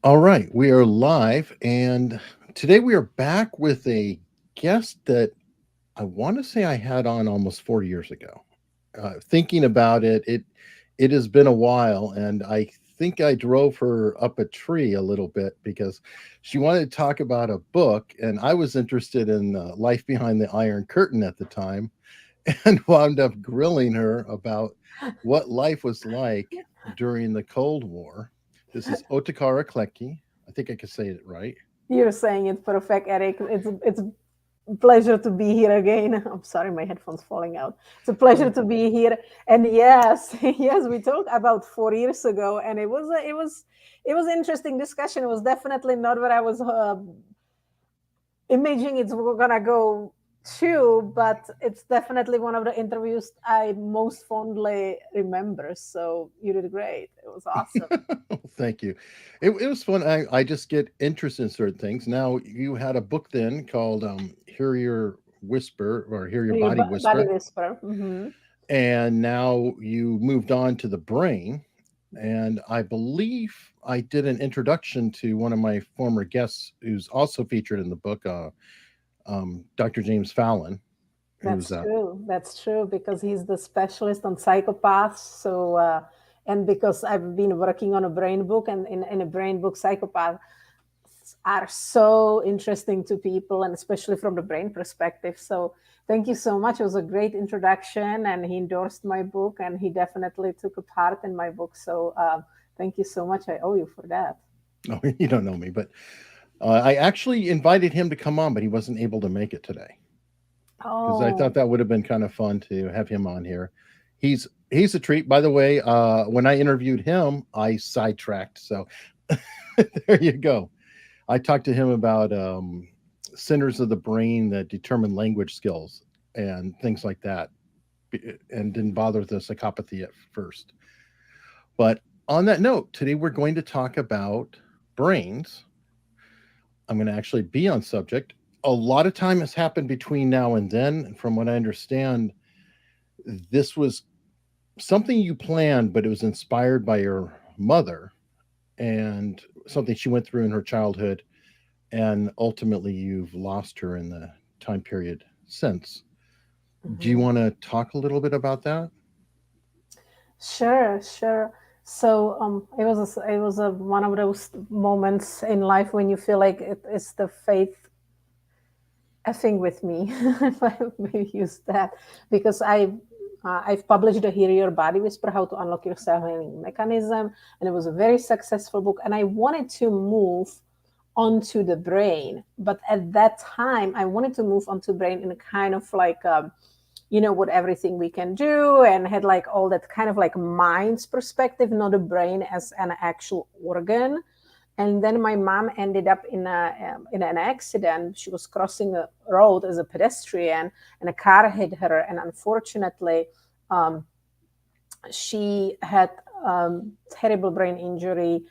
All right, we are live, and today we are back with a guest that I want to say I had on almost 4 years ago. Thinking about it, it has been a while, and I think I drove her up a tree a little bit because she wanted to talk about a book, and I was interested in Life Behind the Iron Curtain at the time, and wound up grilling her about what life was like during the Cold War. This is Otakara Klettke. I think I can say it right. You're saying it perfect, Eric. It's a pleasure to be here again. I'm sorry, my headphones falling out. It's a pleasure Oh, to be here. And yes, yes, we talked about 4 years ago, and it was interesting discussion. It was definitely not what I was imagining it's gonna go to, but it's definitely one of the interviews I most fondly remember. So you did great. It was awesome. thank you. It was fun. I just get interested in certain things. Now, you had a book then called Hear Your Whisper or Hear Your Your Body body Whisper. whisper. Hmm. And now you moved on to the brain. And I believe I did an introduction to one of my former guests who's also featured in the book, Dr. James Fallon, who's That's true. That's true because he's the specialist on psychopaths. So, and because I've been working on a brain book, and in a brain book, psychopaths are so interesting to people, and especially from the brain perspective. So, thank you so much. It was a great introduction, and he endorsed my book, and he definitely took a part in my book. So, thank you so much. I owe you for that. oh, you don't know me, but I actually invited him to come on, but he wasn't able to make it today because I thought Oh, that would have been kind of fun to have him on here. He's a treat. By the way, when I interviewed him, I sidetracked. So there you go. I talked to him about centers of the brain that determine language skills and things like that, and didn't bother with the psychopathy at first. But on that note, today we're going to talk about brains. I'm going to actually be on subject. A lot of time has happened between now and then. And from what I understand, this was something you planned, but it was inspired by your mother and something she went through in her childhood. And ultimately, you've lost her in the time period since. Do you mhm. want to talk a little bit about that? Sure, sure. So it was a one of those moments in life when you feel like it's the fate effing with me, if I may use that, because I've published the Hear Your Body Whisper: How to Unlock Your Self-Healing Mechanism, and it was a very successful book. And I wanted to move onto the brain, but at that time I wanted to move onto brain in a kind of like what everything we can do, and had like all that kind of like mind's perspective, not a brain as an actual organ. And then my mom ended up in an accident. She was crossing a road as a pedestrian, and a car hit her. And unfortunately, um, she had terrible brain injury.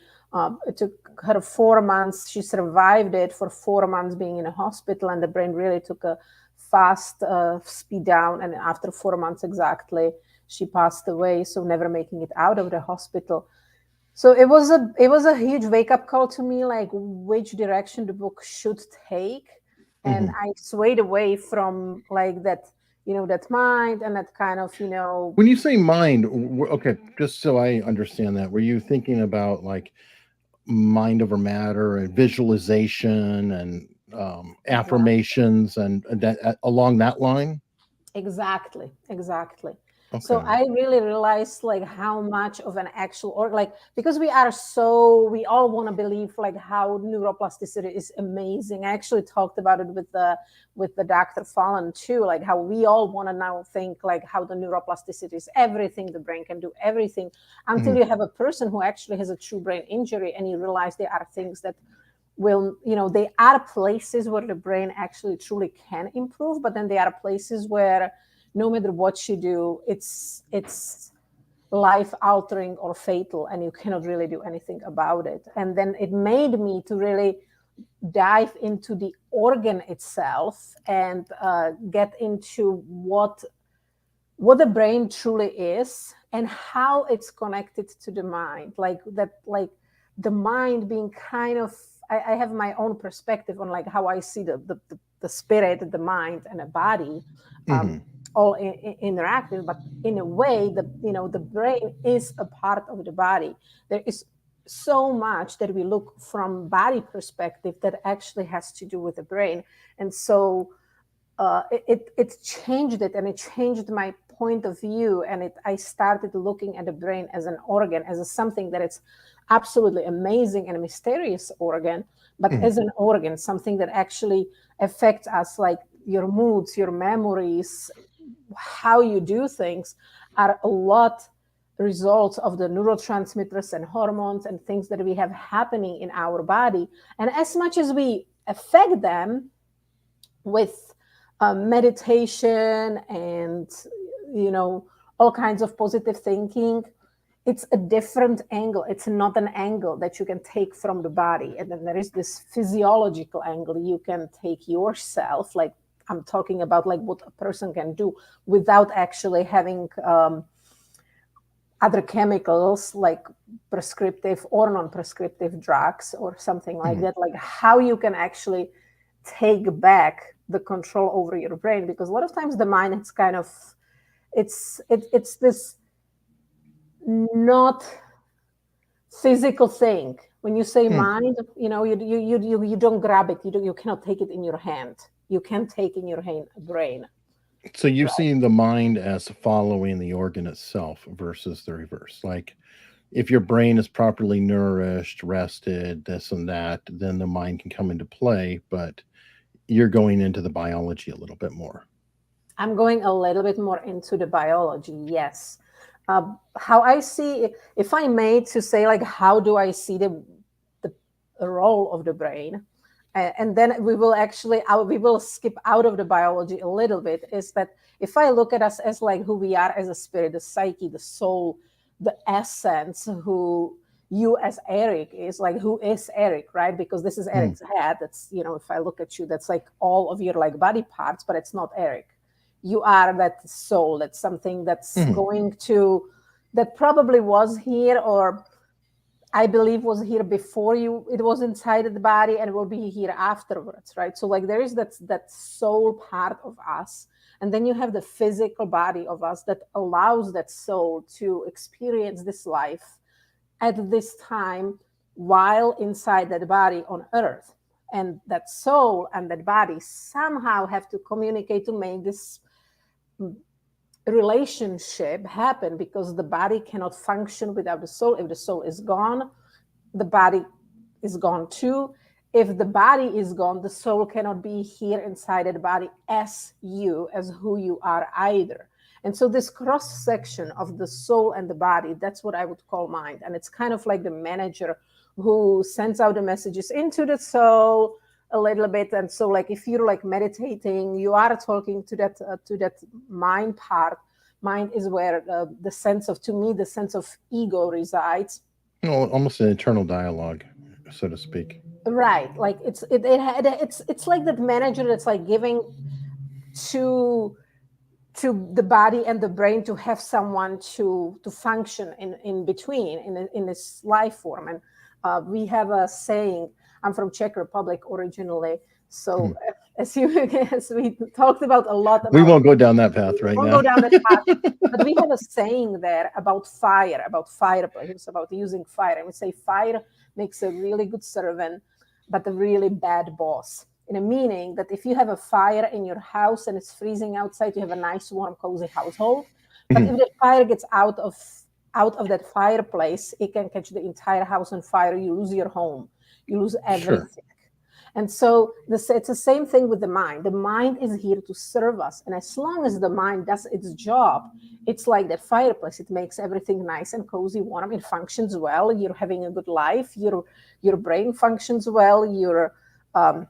It took her 4 months. She survived it for 4 months being in a hospital, and the brain really took a fast speed down. And after 4 months exactly, she passed away. So never making it out of the hospital. So it was a huge wake up call to me, like which direction the book should take. And Hmm. I swayed away from like that, that mind and that kind of, When you say mind, okay, just so I understand that, were you thinking about like mind over matter and visualization and exactly. affirmations and that along that line? Exactly, exactly. So Okay. I really realized like how much of an actual, or like, because we all want to believe like how neuroplasticity is amazing. I actually talked about it with the Dr. Fallon too, like how we all want to now think like how the neuroplasticity is everything, the brain can do everything, until Mhm. you have a person who actually has a true brain injury, and you realize there are things that will, they are places where the brain actually truly can improve, but then there are places where no matter what you do, it's life altering or fatal, and you cannot really do anything about it. And then it made me to really dive into the organ itself, and get into what the brain truly is, and how it's connected to the mind, like that, like the mind being kind of, I have my own perspective on like how I see the spirit, the mind, and the body, um, Hmm. all interactive. But in a way, the brain is a part of the body. There is so much that we look from body perspective that actually has to do with the brain, and so it changed it, and it changed my point of view, and I started looking at the brain as an organ, as something that it's absolutely amazing and a mysterious organ, but Hmm. as an organ, something that actually affects us, like your moods, your memories, how you do things are a lot results of the neurotransmitters and hormones and things that we have happening in our body. And as much as we affect them with meditation and all kinds of positive thinking, it's a different angle. It's not an angle that you can take from the body, and then there is this physiological angle you can take yourself, like I'm talking about, like what a person can do without actually having other chemicals like prescriptive or non-prescriptive drugs or something like Hmm. that, like how you can actually take back the control over your brain. Because a lot of times the mind, it's kind of, it's this not physical thing. When you say Hmm. mind, you don't grab it, you cannot take it in your hand, you can take in your hand brain. So you've Right. seen the mind as following the organ itself versus the reverse. Like if your brain is properly nourished, rested, this and that, then the mind can come into play. But you're going into the biology a little bit more. I'm going a little bit more into the biology, yes. How I see, if I made to say, like, how do I see the role of the brain? And then we will actually, we will skip out of the biology a little bit, is that if I look at us as like who we are as a spirit, the psyche, the soul, the essence, who you as Eric is, like, who is Eric, right? Because this is Hmm. Eric's head. That's, if I look at you, that's like all of your like body parts, but it's not Eric. You are that soul. That's something that's Hmm. going to, that probably was here, or I believe was here before you, it was inside of the body, and will be here afterwards, right? So like there is that soul part of us, and then you have the physical body of us that allows that soul to experience this life at this time while inside that body on earth. And that soul and that body somehow have to communicate to make this relationship happen, because the body cannot function without the soul. If the soul is gone, the body is gone too. If the body is gone, the soul cannot be here inside the body as you, as who you are either. And so this cross section of the soul and the body, that's what I would call mind. And it's kind of like the manager who sends out the messages into the soul a little bit. And so like if you're like meditating, you are talking to that mind part. Mind is where the sense of, to me, the sense of ego resides. Almost an internal dialogue, so to speak. Right, like it's like that manager that's like giving to the body and the brain to have someone to function in between in this life form. And we have a saying. I'm from Czech Republic originally, so Hmm. as you as we talked about a lot We about, won't go down that path we right won't go now. down that path, but we have a saying there about fire, about fireplace, about using fire. And we say fire makes a really good servant, but a really bad boss. In a meaning that if you have a fire in your house and it's freezing outside, you have a nice, warm, cozy household. But if Mhm. the fire gets out of that fireplace, it can catch the entire house on fire. You lose your home, you lose Sure. everything. And so it's the same thing with the mind. The mind is here to serve us. And as long as the mind does its job, it's like that fireplace. It makes everything nice and cozy, warm. It functions well. You're having a good life. Your brain functions well. You're um,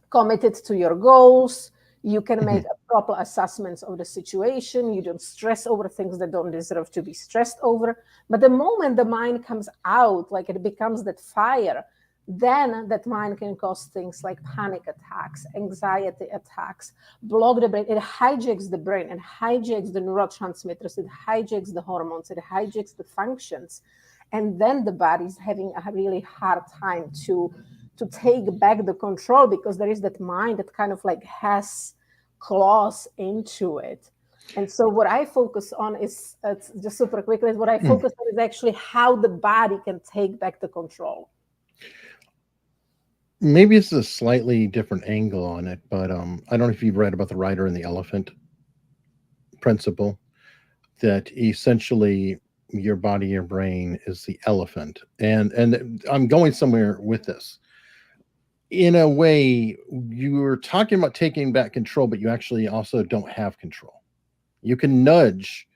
committed to your goals. You can make Mhm. a proper assessments of the situation. You don't stress over things that don't deserve to be stressed over. But the moment the mind comes out, like it becomes that fire, then that mind can cause things like panic attacks, anxiety attacks, block the brain. It hijacks the brain and hijacks the neurotransmitters. It hijacks the hormones. It hijacks the functions. and then the body's having a really hard time to take back the control, because there is that mind that kind of like has claws into it. And so what I focus on is, just super quickly, what I focus on is actually how the body can take back the control. Maybe it's a slightly different angle on it, but I don't know if you've read about the rider and the elephant principle, that essentially your body, your brain is the elephant. And I'm going somewhere with this. In a way, you were talking about taking back control, but you actually also don't have control. You can nudge,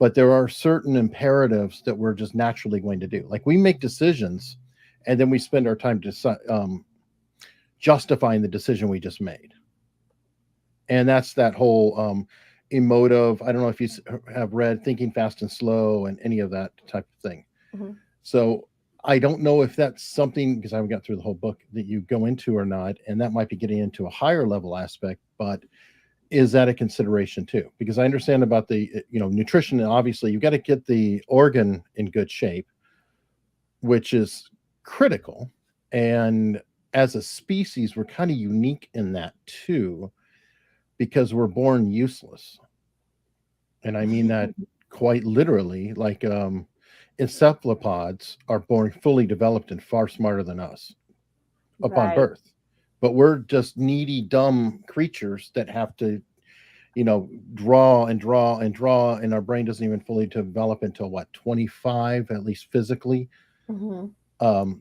but there are certain imperatives that we're just naturally going to do. Like we make decisions, and then we spend our time justifying the decision we just made. And that's that whole emotive. I don't know if you have read Thinking Fast and Slow and any of that type of thing. Mm-hmm. So I don't know if that's something, because I haven't got through the whole book, that you go into or not, and that might be getting into a higher level aspect. But is that a consideration too? Because I understand about the nutrition, and obviously you got to get the organ in good shape, which is critical. And as a species, we're kind of unique in that too, because we're born useless. And I mean that quite literally. Like encephalopods are born fully developed and far smarter than us upon Right. birth. But we're just needy, dumb creatures that have to, draw and draw and draw, and our brain doesn't even fully develop until what, 25, at least physically. Mm-hmm. Um,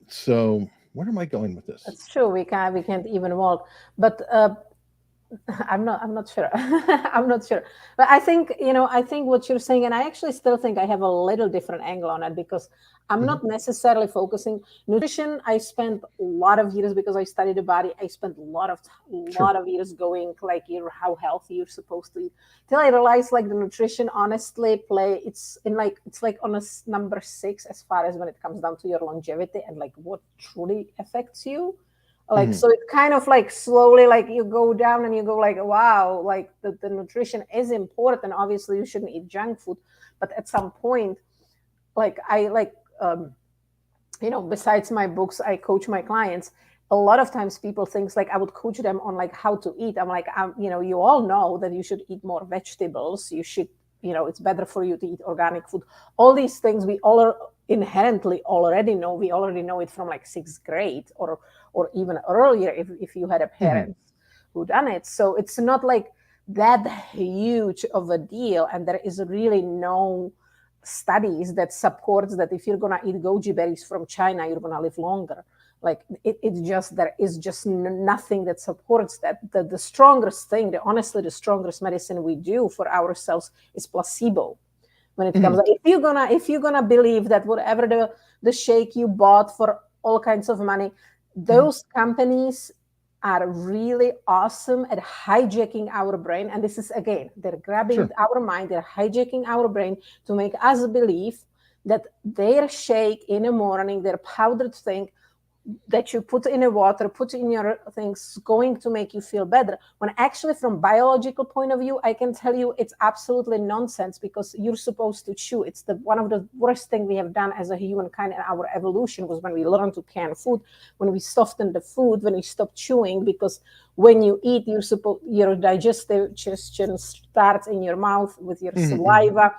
so where am I going with this? That's true. We can't even walk, but I'm not sure. I'm not sure. But I think what you're saying, and I actually still think I have a little different angle on it, because I'm Mhm. not necessarily focusing nutrition. I spent a lot of years, because I studied the body. I spent a Sure. lot of years going like how healthy you're supposed to eat, till I realized like the nutrition honestly it's like on a number 6 as far as when it comes down to your longevity and like what truly affects you. Like, Mhm. so it's kind of like slowly, like you go down and you go like, wow, like the nutrition is important. Obviously you shouldn't eat junk food, but at some point, like I like besides my books, I coach my clients. A lot of times people think like I would coach them on like how to eat. I'm like, you all know that you should eat more vegetables. You should, it's better for you to eat organic food. All these things we all are inherently already know. We already know it from like 6th grade or even earlier if you had a Mhm. parent who done it. So it's not like that huge of a deal. And there is really no studies that supports that if you're gonna eat goji berries from China, you're gonna live longer. Like it's just there is just nothing that supports that. The strongest thing, honestly, the strongest medicine we do for ourselves is placebo. When it comes, Mhm. if you're gonna believe that whatever the shake you bought for all kinds of money, Mhm. those companies are really awesome at hijacking our brain. And this is again, they're grabbing Sure. our mind, they're hijacking our brain to make us believe that their shake in the morning, their powdered thing that you put in the water, put in your things, going to make you feel better. When actually, from biological point of view, I can tell you it's absolutely nonsense, because you're supposed to chew. It's the one of the worst thing we have done as a humankind in our evolution was when we learned to can food, when we softened the food, when we stopped chewing, because when you eat, your digestion starts in your mouth with your Mhm. Mhm. saliva,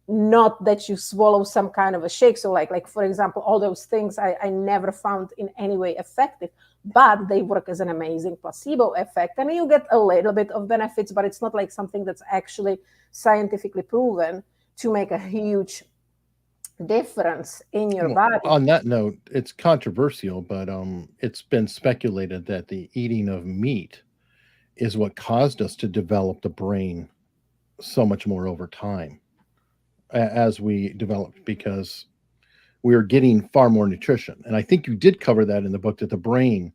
not that you swallow some kind of a shake. So like for example, all those things I never found in any way effective, but they work as an amazing placebo effect, and you get a little bit of benefits, but it's not like something that's actually scientifically proven to make a huge difference in your Well, body. on that note, it's controversial, but it's been speculated that the eating of meat is what caused us to develop the brain so much more over time as we developed, because we are getting far more nutrition. And I think you did cover that in the book, that the brain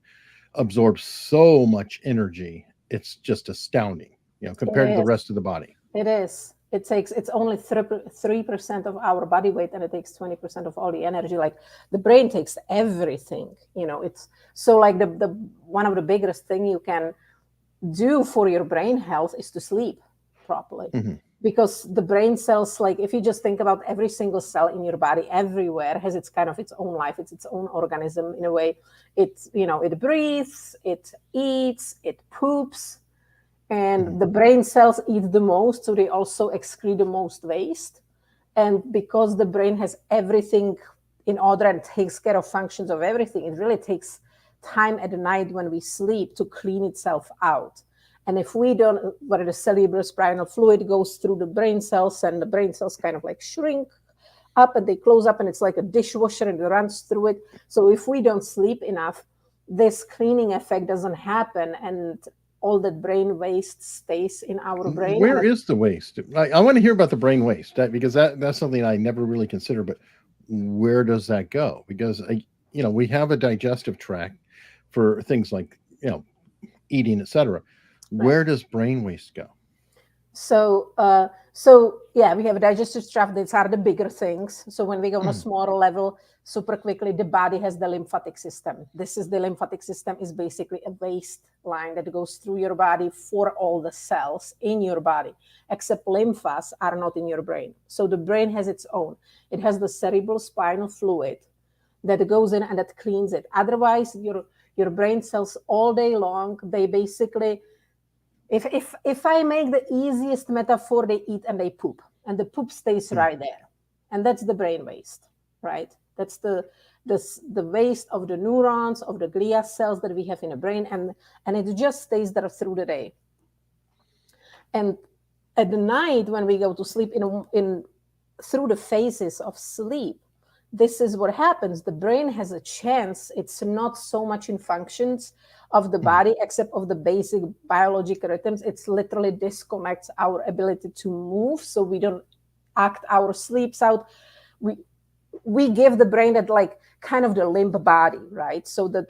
absorbs so much energy. It's just astounding, It compared to the is. rest of the body. It is. It's only 3% of our body weight, and it takes 20% of all the energy. Like the brain takes everything. It's so like the one of the biggest thing you can do for your brain health is to sleep properly, Hmm. because the brain cells, like if you just think about every single cell in your body everywhere has its kind of its own life, it's its own organism in a way. It, you know, it breathes, it eats, it poops, and the brain cells eat the most, so they also excrete the most waste. And because the brain has everything in order and takes care of functions of everything, it really takes time at night when we sleep to clean itself out. And if we don't, where the cerebrospinal fluid goes through the brain cells, and the brain cells kind of like shrink up and they close up, and it's like a dishwasher and it runs through it. So if we don't sleep enough, this cleaning effect doesn't happen, and all that brain waste stays in our brain. Where is the waste? I want to hear about the brain waste, because that's something I never really consider. But where does that go? Because we have a digestive tract for things like eating, etc. Where does brain waste go? So, yeah, we have a digestive tract. These are the bigger things. So when we go on a smaller level, super quickly, the body has the lymphatic system. This is the lymphatic system is basically a waste line that goes through your body for all the cells in your body, except lymphas are not in your brain. So the brain has its own. It has the cerebral spinal fluid that goes in and that cleans it. Otherwise, your brain cells all day long, they basically, if I make the easiest metaphor, they eat and they poop, and the poop stays right there, and that's the brain waste, right? That's the waste of the neurons, of the glia cells that we have in the brain, and it just stays there through the day. And at the night when we go to sleep, in through the phases of sleep, this is what happens. The brain has a chance. It's not so much in functions of the body, except of the basic biological rhythms. It's literally disconnects our ability to move, so we don't act our sleeps out. We give the brain that like kind of the limp body, right? So the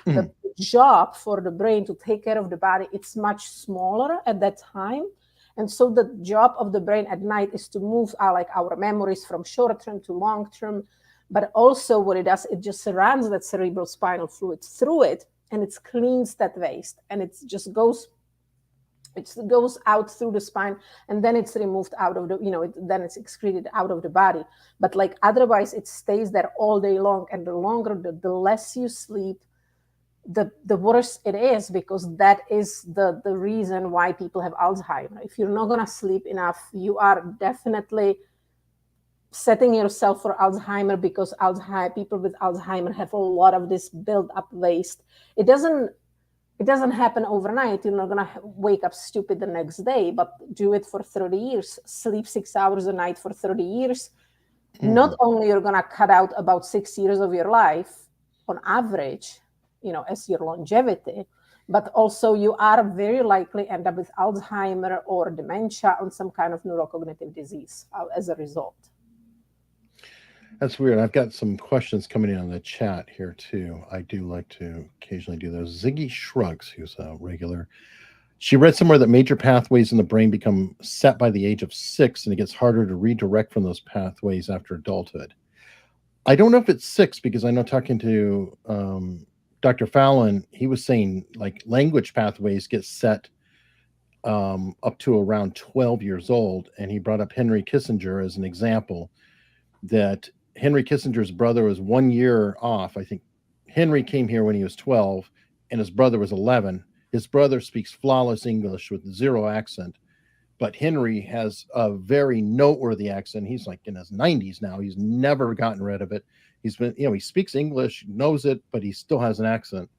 job for the brain to take care of the body, it's much smaller at that time. And so the job of the brain at night is to move our memories from short term to long term. But also what it does, it just runs that cerebral spinal fluid through it, and it cleans that waste, and it just goes out through the spine, and then it's removed out of the, then it's excreted out of the body. But like otherwise, it stays there all day long, and the longer, the less you sleep, the worse it is, because that is the reason why people have Alzheimer's. If you're not gonna sleep enough, you are definitely setting yourself for Alzheimer's, because people with Alzheimer's have a lot of this built up waste. It doesn't happen overnight. You're not going to wake up stupid the next day, but do it for 30 years. Sleep 6 hours a night for 30 years. Not only you're going to cut out about 6 years of your life on average, as your longevity, but also you are very likely end up with Alzheimer's or dementia or some kind of neurocognitive disease as a result. That's weird. I've got some questions coming in on the chat here too. I do like to occasionally do those. Ziggy Shrugs, who's a regular. She read somewhere that major pathways in the brain become set by the age of 6, and it gets harder to redirect from those pathways after adulthood. I don't know if it's 6, because I know talking to Dr. Fallon, he was saying like language pathways get set up to around 12 years old. And he brought up Henry Kissinger as an example, that Henry Kissinger's brother was 1 year off. I think Henry came here when he was 12 and his brother was 11. His brother speaks flawless English with 0 accent, but Henry has a very noteworthy accent. He's like in his 90s now. He's never gotten rid of it. He's been, he speaks English, knows it, but he still has an accent.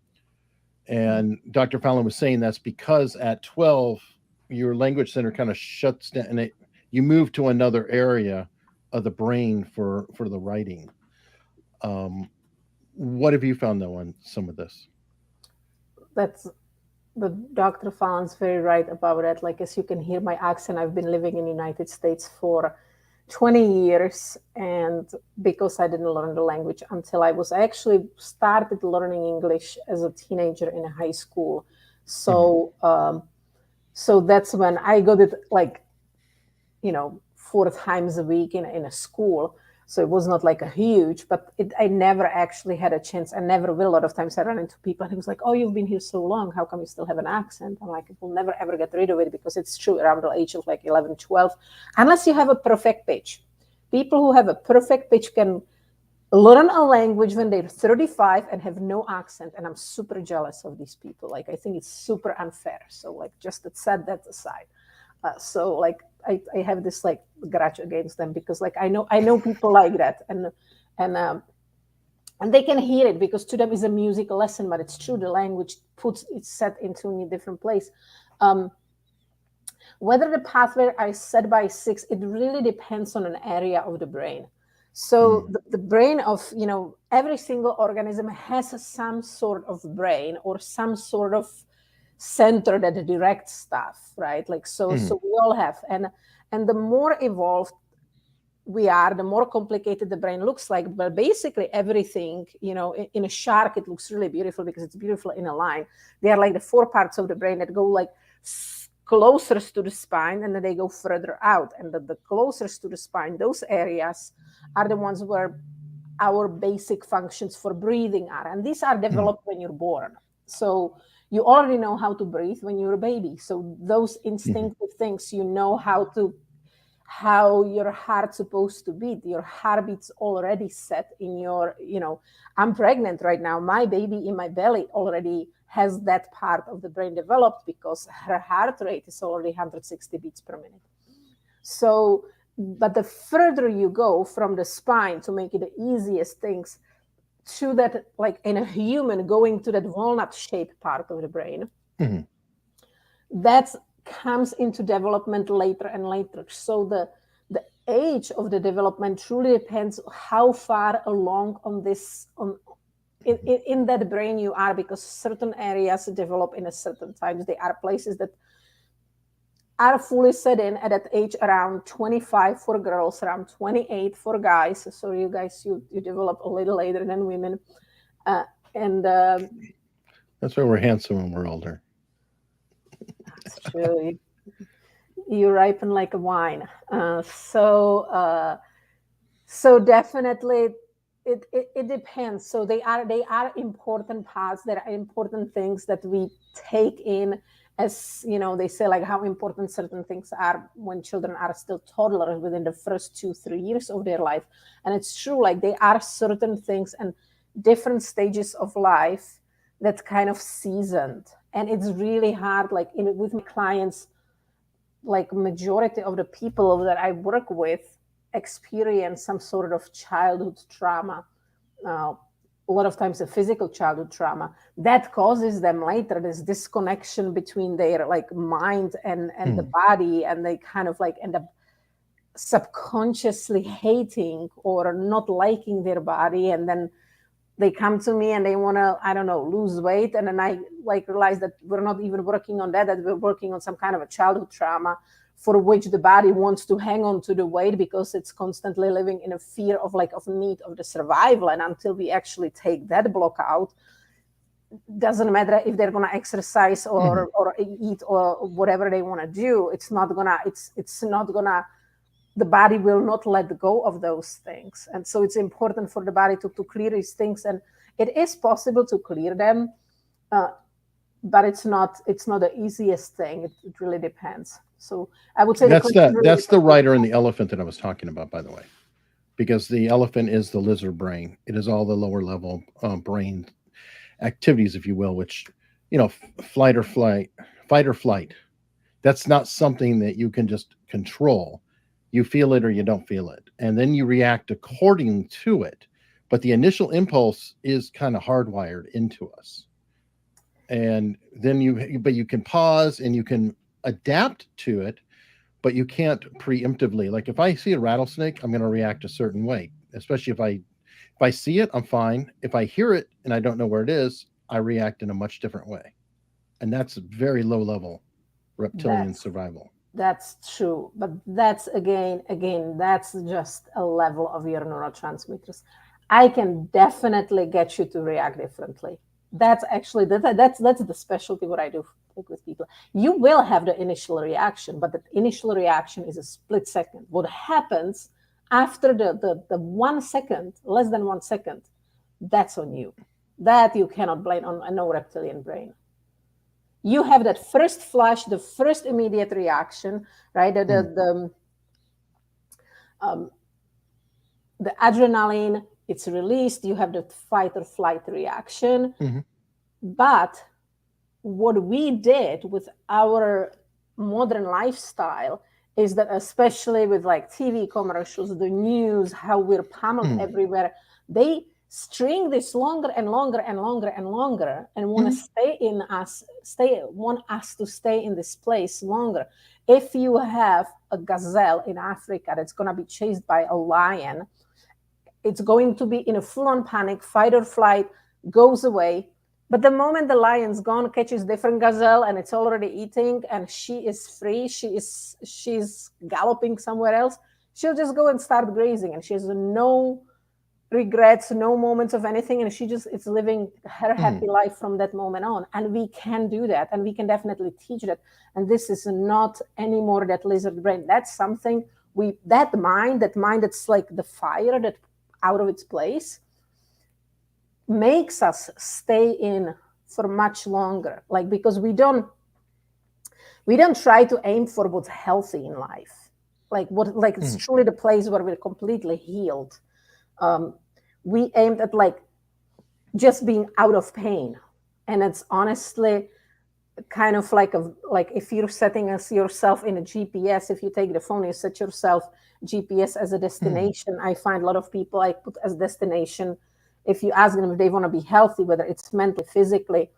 And Dr. Fallon was saying that's because at 12, your language center kind of shuts down, and you move to another area of the brain for the writing. What have you found though on some of this? That's the Dr. Fallon's very right about it. Like, as you can hear my accent, I've been living in the United States for 20 years, and because I didn't learn the language until I actually started learning English as a teenager in a high school. So so that's when I got it, like 4 times a week in a school. So it was not like a huge, but I never actually had a chance. I never will. A lot of times I run into people and he was like, oh, you've been here so long. How come you still have an accent? I'm like, we'll never ever get rid of it, because it's true around the age of like 11, 12, unless you have a perfect pitch. People who have a perfect pitch can learn a language when they're 35 and have no accent. And I'm super jealous of these people. Like, I think it's super unfair. So like, just to set that aside. So like, I have this like grudge against them, because like I know people like that, and they can hear it, because to them is a music lesson, but it's true, the language puts it set into a different place. Whether the pathway I set by 6, it really depends on an area of the brain. So the brain of, every single organism has some sort of brain or some sort of center that directs stuff, right? Like, so we all have, and the more evolved we are, the more complicated the brain looks like. But basically everything, in a shark, it looks really beautiful because it's beautiful in a line. They are like the 4 parts of the brain that go like closer to the spine, and then they go further out. And the closest to the spine, those areas are the ones where our basic functions for breathing are. And these are developed when you're born. So you already know how to breathe when you're a baby. So those instinctive things, how your heart's supposed to beat. Your heartbeat's already set in your, I'm pregnant right now. My baby in my belly already has that part of the brain developed, because her heart rate is already 160 beats per minute. So, but the further you go from the spine, to make it the easiest things, to that, like in a human, going to that walnut-shaped part of the brain, that comes into development later and later. So the age of the development truly depends how far along on this in that brain you are, because certain areas develop in a certain times. There are places that are fully set in at that age around 25 for girls, around 28 for guys. So you guys, you develop a little later than women. That's why we're handsome when we're older. That's true. You ripen like a wine. So definitely it depends. So they are important parts. There are important things that we take in, as they say, like how important certain things are when children are still toddlers, within the first 2-3 years of their life. And it's true, like there are certain things and different stages of life that kind of seasoned. And it's really hard, like with my clients, like majority of the people that I work with experience some sort of childhood trauma. A lot of times a physical childhood trauma that causes them later this disconnection between their like mind and the body, and they kind of like end up subconsciously hating or not liking their body. And then they come to me and they want to, I don't know, lose weight. And then I like realize that we're not even working on that we're working on some kind of a childhood trauma for which the body wants to hang on to the weight, because it's constantly living in a fear of need of the survival. And until we actually take that block out, doesn't matter if they're going to exercise or eat or whatever they want to do. It's not gonna, the body will not let go of those things. And so it's important for the body to clear these things. And it is possible to clear them, but it's not the easiest thing. It really depends. So I would say that's the rider and the elephant that I was talking about, by the way, because the elephant is the lizard brain. It is all the lower level brain activities, if you will, which, fight or flight. That's not something that you can just control. You feel it or you don't feel it, and then you react according to it. But the initial impulse is kind of hardwired into us. And then you can pause and you can adapt to it, but you can't preemptively. Like if I see a rattlesnake, I'm going to react a certain way, especially if I see it, I'm fine. If I hear it and I don't know where it is, I react in a much different way. And that's very low level reptilian survival. That's true. But that's again, that's just a level of your neurotransmitters. I can definitely get you to react differently. That's actually that's the specialty what I do with people. You will have the initial reaction, but the initial reaction is a split second. What happens After the 1 second, less than 1 second, that's on you. That you cannot blame on a no reptilian brain. You have that first flash, the first immediate reaction, right? Um, the adrenaline, it's released. You have the fight or flight reaction. Mm-hmm. But what we did with our modern lifestyle is that, especially with like TV commercials, the news, how we're pummeled everywhere, they string this longer and longer and longer and longer, and want to want us to stay in this place longer. If you have a gazelle in Africa that's going to be chased by a lion, it's going to be in a full-on panic, fight or flight, goes away. But the moment the lion's gone, catches different gazelle and it's already eating, and she is free, she's galloping somewhere else, she'll just go and start grazing, and she has no regrets, no moments of anything, and she just is living her happy life from that moment on. And we can do that, and we can definitely teach that. And this is not anymore that lizard brain. That's something that mind that's like the fire that out of its place makes us stay in for much longer, like, because we don't try to aim for what's healthy in life, like it's truly the place where we're completely healed. We aimed at like just being out of pain, and it's honestly kind of like if you're setting yourself in a GPS, if you take the phone, you set yourself GPS as a destination. I find a lot of people I put as destination. If you ask them if they want to be healthy, whether it's mentally, physically,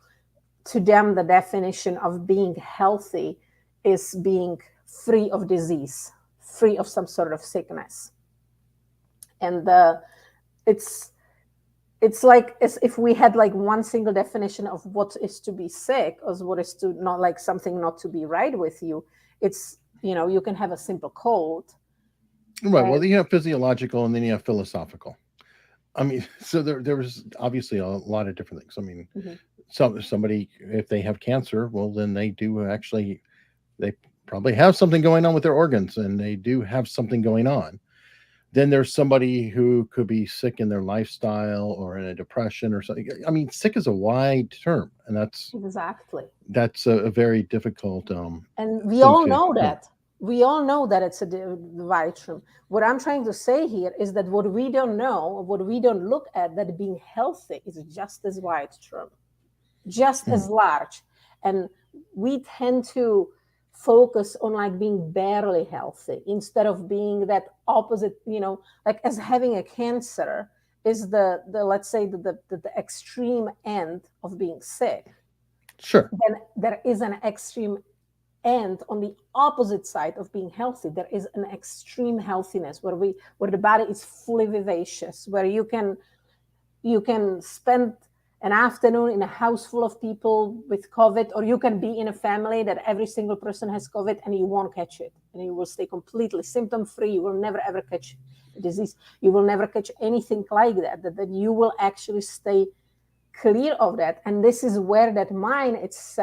to them, the definition of being healthy is being free of disease, free of some sort of sickness. And it's like as if we had like one single definition of what is to be sick, or what is to not, like something not to be right with you. It's, you can have a simple cold. Right. Well, you have physiological and then you have philosophical. I mean, so there was obviously a lot of different things. I mean, somebody, if they have cancer, well, then they probably have something going on with their organs, and they do have something going on. Then there's somebody who could be sick in their lifestyle or in a depression or something. I mean, sick is a wide term, and that's a very difficult. And we all know that. We all know that it's a wide term. What I'm trying to say here is that what we don't know, what we don't look at, that being healthy is just as wide term, just as large. And we tend to focus on like being barely healthy instead of being that opposite, like as having a cancer is the let's say the extreme end of being sick. Sure. Then there is an extreme end on the opposite side of being healthy. There is an extreme healthiness where the body is fully vivacious, where you can spend an afternoon in a house full of people with COVID, or you can be in a family that every single person has COVID and you won't catch it, and you will stay completely symptom free. You will never ever catch the disease. You will never catch anything like that you will actually stay clear of that. And this is where that mind, it's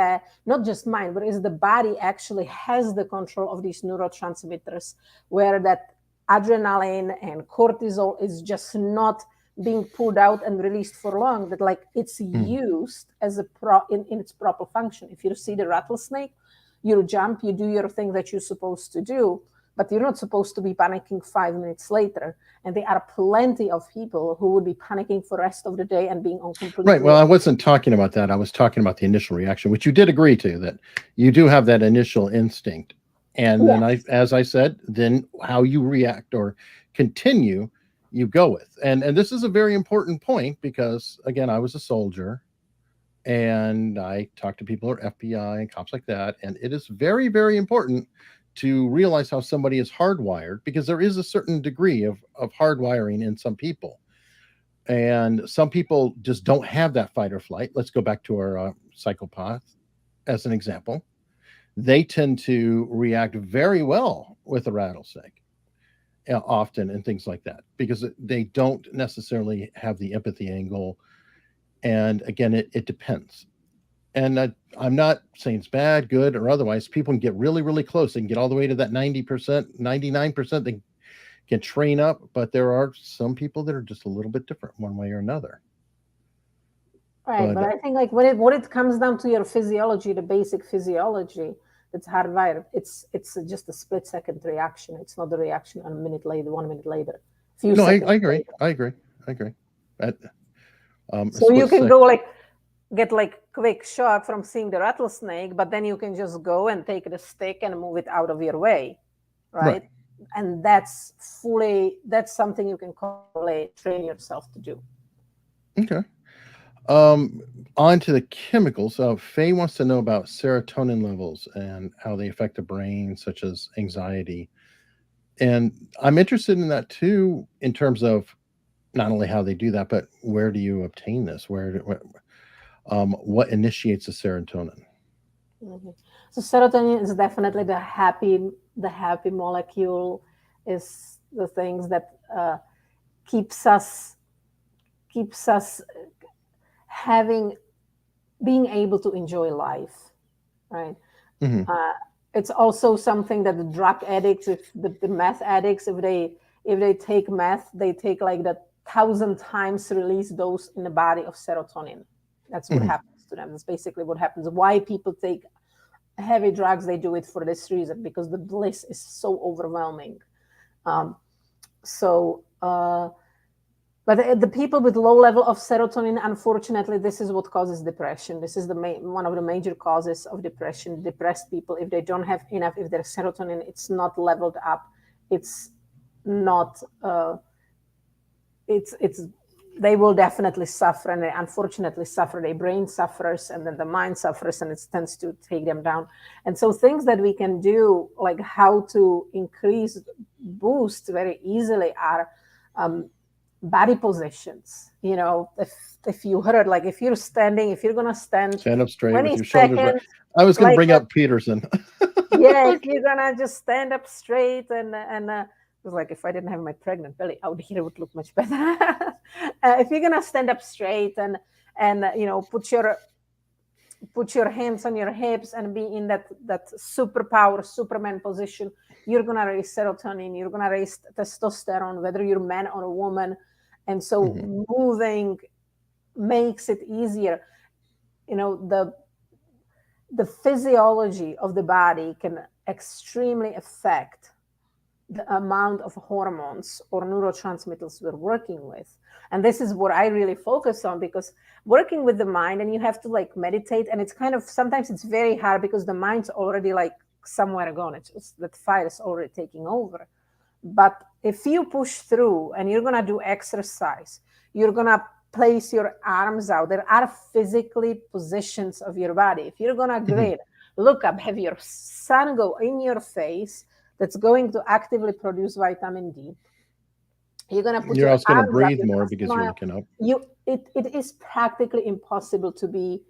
not just mind, but is the body actually has the control of these neurotransmitters, where that adrenaline and cortisol is just not being pulled out and released for long, that like it's used as in its proper function. If you see the rattlesnake, you jump, you do your thing that you're supposed to do, but you're not supposed to be panicking 5 minutes later. And there are plenty of people who would be panicking for the rest of the day and being on complete. Right. Well, I wasn't talking about that. I was talking about the initial reaction, which you did agree to, that you do have that initial instinct. And then as I said, then how you react or continue, you go with. And this is a very important point because, again, I was a soldier and I talked to people who are FBI and cops like that. And it is very, very important to realize how somebody is hardwired, because there is a certain degree of hardwiring in some people. And some people just don't have that fight or flight. Let's go back to our psychopath as an example. They tend to react very well with a rattlesnake often and things like that, because they don't necessarily have the empathy angle. And again, it depends. And I'm not saying it's bad, good, or otherwise. People can get really, really close. They can get all the way to that 90%, 99%. They can train up, but there are some people that are just a little bit different one way or another. Right, but I think like when it comes down to your physiology, the basic physiology, it's hardwired. It's just a split-second reaction. It's not the reaction a minute later, 1 minute later, few No, I seconds agree. later. I agree. I agree. At, a So you split can go second. like get like quick shock from seeing the rattlesnake, but then you can just go and take the stick and move it out of your way, Right. right? And that's something you can correlate, train yourself to do. Okay. Um, On to the chemicals. Faye wants to know about serotonin levels and how they affect the brain, such as anxiety. And I'm interested in that too, in terms of not only how they do that, but where do you obtain this? What initiates the serotonin? Mhm. So serotonin is definitely the happy molecule. Is the things that keeps us keeps us having being able to enjoy life, right? Hmm. Uh, it's also something that the drug addicts, if the meth addicts, if they take meth, they take like the 1,000 times release dose in the body of serotonin. That's what Hmm. happens to them. That's basically what happens. Why people take heavy drugs, they do it for this reason, because the bliss is so overwhelming. Um, so but the people with low level of serotonin, unfortunately, this is what causes depression. This is one of the major causes of depression. Depressed people, if they don't have enough, if their serotonin it's not leveled up, it's not it's they will definitely suffer, and they unfortunately suffer. Their brain suffers, and then the mind suffers, and it tends to take them down. And so things that we can do, like how to boost very easily, are body positions. If you heard, like if you're standing, if you're gonna stand Stand up straight with 20 your shoulders right. seconds, I was going to like bring up Peterson. yeah, if you're gonna just stand up straight and it was like, if I didn't have my pregnant belly out here, it would look much better. If you're gonna stand up straight and put your hands on your hips and be in that superpower Superman position, you're gonna raise serotonin, you're gonna raise testosterone, whether you're a man or a woman. And so Hmm. moving makes it easier. The physiology of the body can extremely affect the amount of hormones or neurotransmitters we're working with. And this is what I really focus on, because working with the mind, and you have to like meditate, and it's kind of, sometimes it's very hard because the mind's already like somewhere gone. It's just that fire is already taking over. But if you push through and you're going to do exercise, you're going to place your arms out. There are physically positions of your body. If you're going to Hmm. grin, look up, have your sun go in your face, that's going to actively produce vitamin D. You're going to put You're your also going to arms up, breathe you're more going to because you're smile. looking up. It is practically impossible to be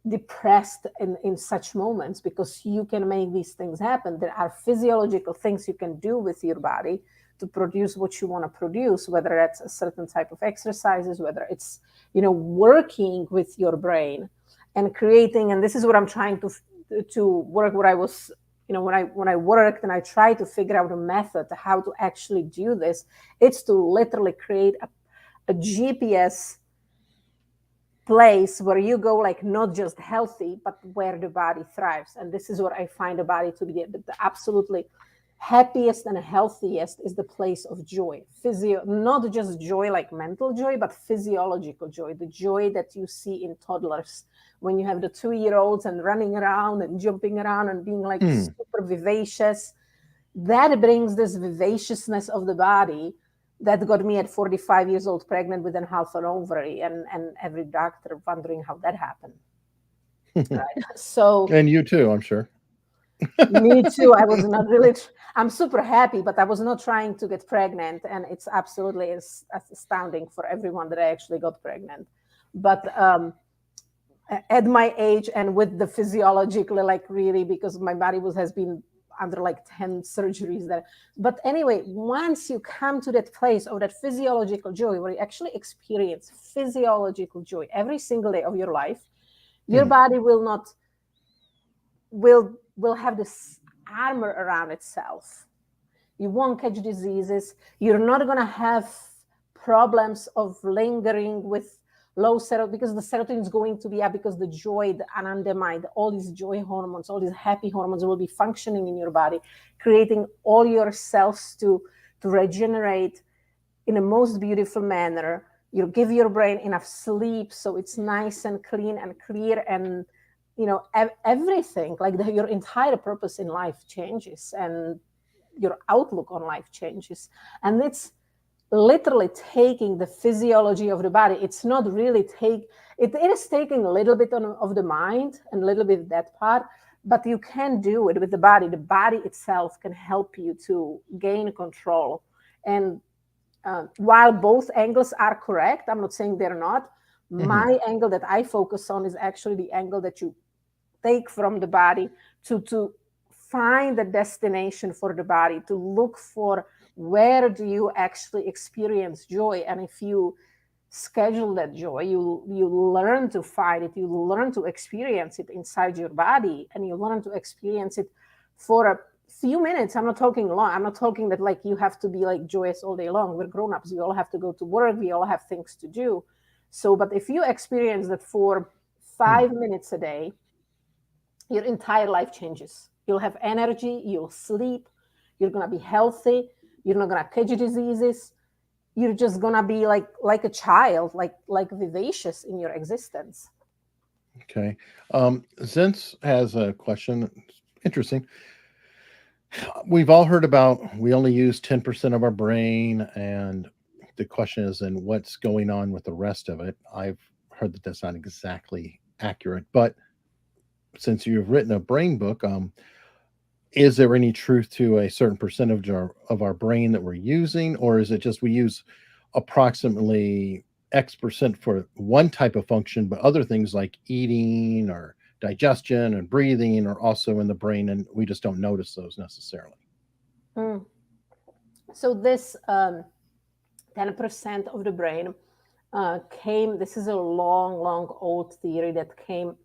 depressed in such moments, because you can make these things happen. There are physiological things you can do with your body to produce what you want to produce, whether that's a certain type of exercises, whether it's working with your brain and creating. And this is what I'm trying to work. What I was, when I worked and I tried to figure out a method how to actually do this, it's to literally create a GPS place where you go, like not just healthy, but where the body thrives. And this is what I find the body to be the absolutely happiest and healthiest, is the place of joy. Not just joy like mental joy, but physiological joy, the joy that you see in toddlers when you have the 2-year-olds and running around and jumping around and being like Hmm. super vivacious. That brings this vivaciousness of the body that got me at 45 years old pregnant with half an ovary, and every doctor wondering how that happened. Right. So And you too, I'm sure. me too. I was not really. I'm super happy, but I was not trying to get pregnant, and it's absolutely astounding for everyone that I actually got pregnant. But at my age and with the physiologically, like really, because my body has been under like 10 surgeries there. But anyway, once you come to that place of that physiological joy, where you actually experience physiological joy every single day of your life, your Hmm. body will have this armor around itself. You won't catch diseases. You're not going to have problems of lingering with low serotonin, because the serotonin is going to be up, because the joy, the anandamide, all these joy hormones, all these happy hormones will be functioning in your body, creating all your cells to regenerate in the most beautiful manner. You give your brain enough sleep so it's nice and clean and clear, and everything, like your entire purpose in life changes, and your outlook on life changes. And it's literally taking the physiology of the body. It's not really it is taking a little bit of the mind and a little bit of that part, but you can do it with the body. The body itself can help you to gain control. And while both angles are correct, I'm not saying they're not. My angle that I focus on is actually the angle that you take from the body to find the destination for the body, to look for where do you actually experience joy. And if you schedule that joy, you learn to find it, you learn to experience it inside your body, and you learn to experience it for a few minutes. I'm not talking long. I'm not talking that like you have to be like joyous all day long. We're grown-ups. We all have to go to work. We all have things to do. So, but if you experience that for 5 minutes a day, your entire life changes. You'll have energy, you'll sleep, you're going to be healthy, you're not going to catch diseases. You're just going to be like a child, like vivacious in your existence. Okay. Zinz has a question. Interesting. We've all heard about we only use 10% of our brain, and the question is, and what's going on with the rest of it? I've heard that that's not exactly accurate, but since you've written a brain book, is there any truth to a certain percentage of our brain that we're using, or is it just we use approximately X percent for one type of function, but other things like eating or digestion and breathing are also in the brain, and we just don't notice those necessarily? So this 10% of the brain this is a long old theory that came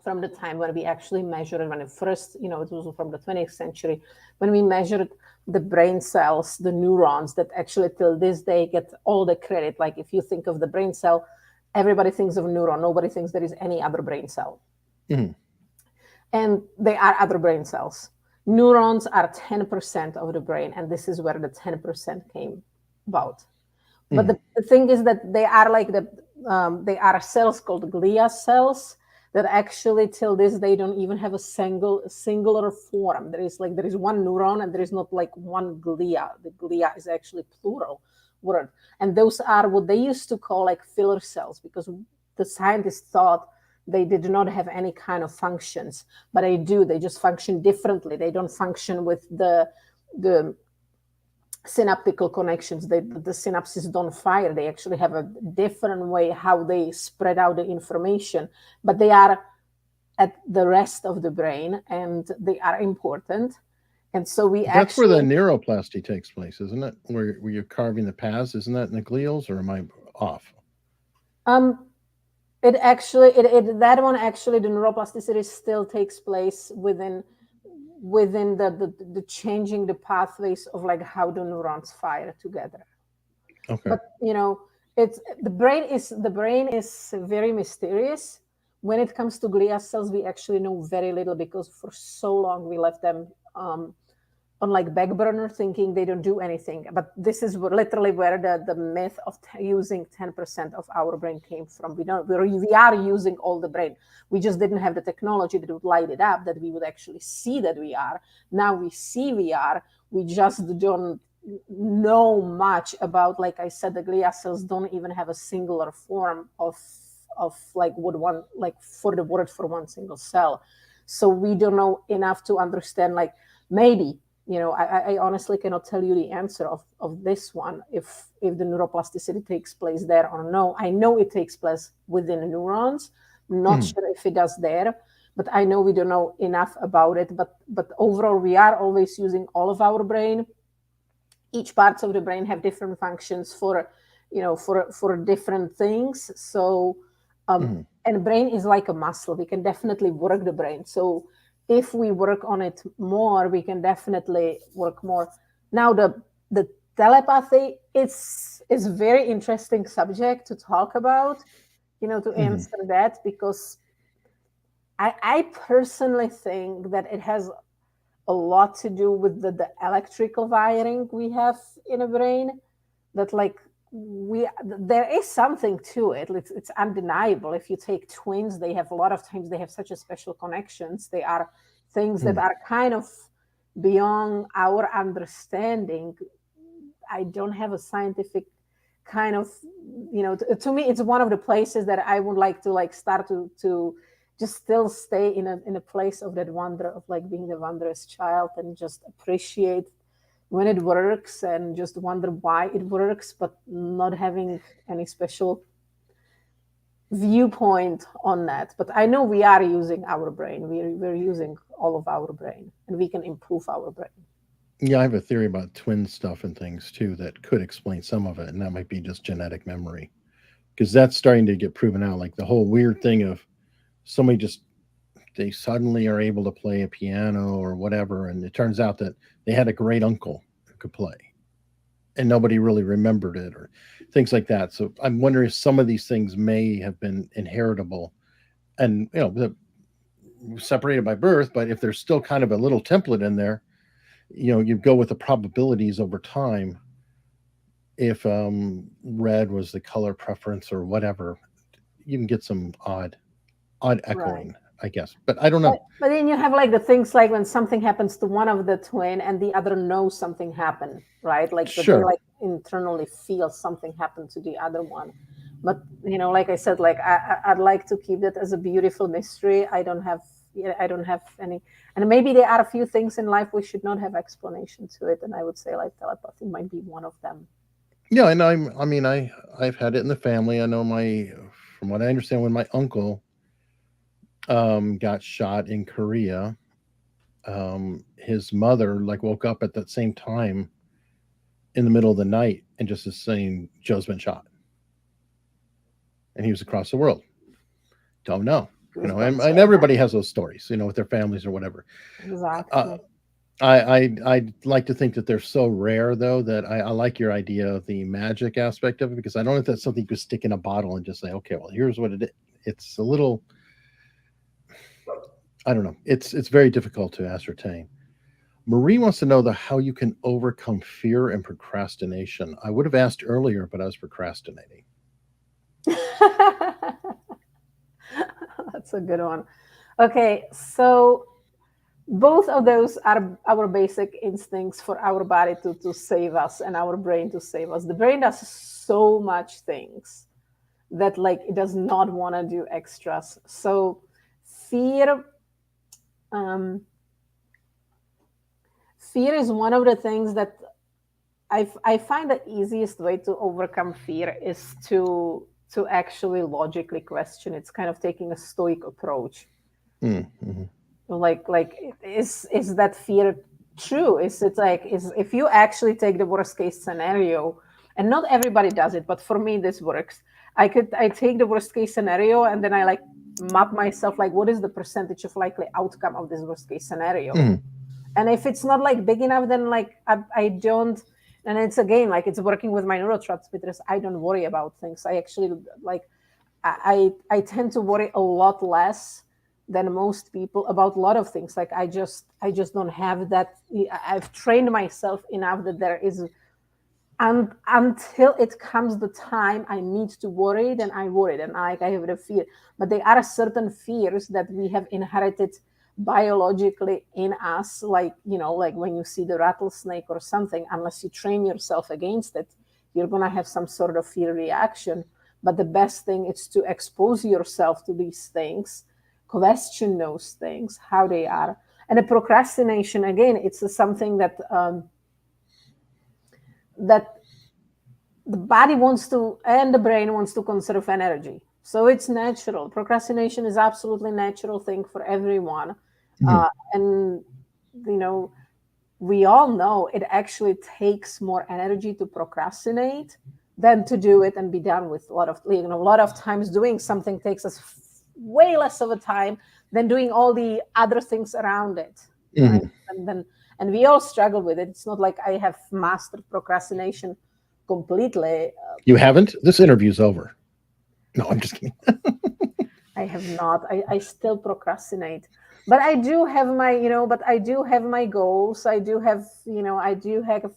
from the time when we actually measured, when it first, it was from the 20th century, when we measured the brain cells, the neurons that actually till this day get all the credit. Like if you think of the brain cell, everybody thinks of a neuron. Nobody thinks there is any other brain cell. And they are other brain cells. Neurons are 10% of the brain, and this is where the 10% came about. But the thing is that they are like they are cells called glia cells that actually till this day don't even have a singular form. There is one neuron, and there is not like one glia. The glia is actually plural word, and those are what they used to call like filler cells, because the scientists thought they did not have any kind of functions, but they do. They just function differently. They don't function with the synaptical connections. The synapses don't fire. They actually have a different way how they spread out the information, but they are at the rest of the brain, and they are important. And so That's where the neuroplasty takes place, isn't it? Where you're carving the paths, isn't that in the glials, or am I off? It actually, that one actually, the neuroplasticity still takes place within the changing the pathways of like how the neurons fire together. Okay. But it's the brain is very mysterious. When it comes to glia cells, we actually know very little, because for so long we left them on like back burner, thinking they don't do anything. But this is literally where the myth of using 10% of our brain came from. We are using all the brain. We just didn't have the technology that would light it up, that we would actually see that we are. Now we see we are. We just don't know much about, like I said, the glia cells don't even have a singular form of like what one, like for the word for one single cell. So we don't know enough to understand, like maybe, I honestly cannot tell you the answer of this one, if the neuroplasticity takes place there or no. I know it takes place within the neurons. I'm not sure if it does there, but I know we don't know enough about it. But overall, we are always using all of our brain. Each parts of the brain have different functions for different things. So, and brain is like a muscle. We can definitely work the brain. So if we work on it more, we can definitely work more Now the telepathy is a very interesting subject to talk about, to Mhm. answer that, because I personally think that it has a lot to do with the electrical wiring we have in a brain. That like we there is something to it. It's undeniable. If you take twins, they have a lot of times they have such a special connections. They are things that Mm. are kind of beyond our understanding. I don't have a scientific kind of, to me, it's one of the places that I would like to like start to just still stay in a place of that wonder of like being the wondrous child and just appreciate when it works and just wonder why it works, but not having any special viewpoint on that. But I know we are using our brain. We're using all of our brain, and we can improve our brain. Yeah, I have a theory about twin stuff and things too that could explain some of it, and that might be just genetic memory because that's starting to get proven out. Like the whole weird thing of somebody just they suddenly are able to play a piano or whatever, and it turns out that they had a great uncle who could play, and nobody really remembered it or things like that. So I'm wondering if some of these things may have been inheritable and separated by birth, but if there's still kind of a little template in there, you go with the probabilities over time. If red was the color preference or whatever, you can get some odd Right. echoing, I guess. But I don't know. But then you have like the things like when something happens to one of the twin and the other knows something happened, right? Like that they Sure. like internally feel something happened to the other one. But like I said, like I'd like to keep that as a beautiful mystery. I don't have any, and maybe there are a few things in life we should not have explanation to it, and I would say like telepathy might be one of them. Yeah, and I mean I've had it in the family. I know my from what I understand when my uncle got shot in Korea, his mother like woke up at that same time in the middle of the night and just is saying Joe's been shot and he was across the world. Don't know. Goosebumps And right everybody now. has those stories, with their families or whatever. Uh, Exactly. I like to think that they're so rare though that I like your idea of the magic aspect of it because I don't know if that's something you could stick in a bottle and just say, okay, well here's what it is. It's a little I don't know. It's very difficult to ascertain. Marie wants to know the how you can overcome fear and procrastination. I would have asked earlier, but I was procrastinating. That's a good one. Okay, so both of those are our basic instincts for our body to save us and our brain to save us. The brain does so much things that like it does not want to do extras. So fear, um, fear is one of the things that I find the easiest way to overcome fear is to actually logically question. It's kind of taking a stoic approach. Mm-hmm. Like is that fear true? Is it like is if you actually take the worst case scenario, and not everybody does it, but for me this works. I take the worst case scenario and then I like map myself like what is the percentage of likely outcome of this worst case scenario, Mm-hmm. and if it's not like big enough then like I don't, and it's again like it's working with my neurotransmitters. I don't worry about things. I actually like I tend to worry a lot less than most people about a lot of things. Like I just don't have that. I've trained myself enough that there is, and until it comes the time I need to worry, then I worry, and I have the fear. But there are certain fears that we have inherited biologically in us, like like when you see the rattlesnake or something, unless you train yourself against it, you're gonna have some sort of fear reaction. But the best thing is to expose yourself to these things, question those things, how they are. And the procrastination, again, it's something that the body wants to and the brain wants to conserve energy, so it's natural. Procrastination is absolutely natural thing for everyone. Mm-hmm. And you know we all know it actually takes more energy to procrastinate than to do it and be done with. A lot of times doing something takes us way less of a time than doing all the other things around it, right? Mm-hmm. And then And we all struggle with it. It's not like I have mastered procrastination completely. You haven't? This interview's over. No, I'm just kidding. I have not. I still procrastinate. But I do have my, but I do have my goals. I do have, I do have